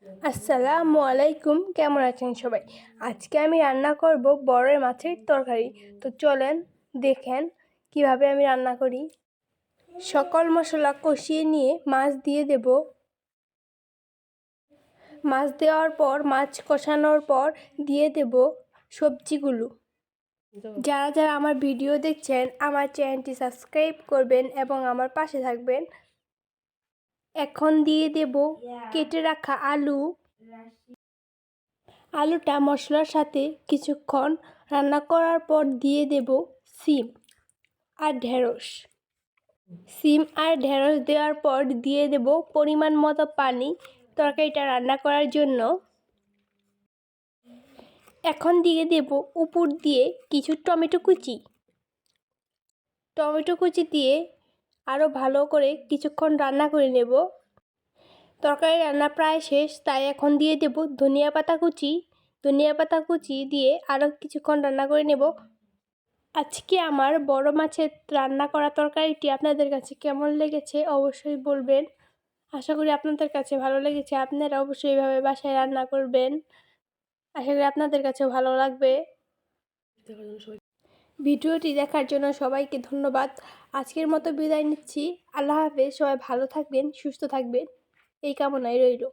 আসসালামু আলাইকুম, কেমন আছেন সবাই? আজকে আমি রান্না করব বড়ের মাছের তরকারি। তো চলেন দেখেন কিভাবে আমি রান্না করি। সকল মশলা কষিয়ে নিয়ে মাছ দিয়ে দেব। মাছ দেওয়ার পর মাছ কষানোর পর দিয়ে দেব সবজিগুলো। যারা যারা আমার ভিডিও দেখছেন আমার চ্যানেলটি সাবস্ক্রাইব করবেন এবং আমার পাশে থাকবেন। এখন দিয়ে দেব কেটে রাখা আলুটা মশলার সাথে কিছুক্ষণ রান্না করার পর দিয়ে দেব সিম আর ঢেঁড়স দেওয়ার পর দিয়ে দেব পরিমাণ মতো পানি তরকারিটা রান্না করার জন্য। এখন দিয়ে দেব উপর দিয়ে কিছু টমেটো কুচি দিয়ে আরও ভালো করে কিছুক্ষণ রান্না করে নেব। তরকারি রান্না প্রায় শেষ, তাই এখন দিয়ে দেব ধনিয়া পাতা কুচি দিয়ে আরও কিছুক্ষণ রান্না করে নেব। আজকে আমার বড় মাছের রান্না করা তরকারিটি আপনাদের কাছে কেমন লেগেছে অবশ্যই বলবেন। আশা করি আপনাদের কাছে ভালো লেগেছে। আপনারা অবশ্যই এইভাবে বাসায় রান্না করবেন। আশা করি আপনাদের কাছেও ভালো লাগবে। ভিডিওটি দেখার জন্য সবাইকে ধন্যবাদ। আজকের মতো বিদায় নিচ্ছি। আল্লাহ হাফেজ। সবাই ভালো থাকবেন, সুস্থ থাকবেন এই কামনায় রইল।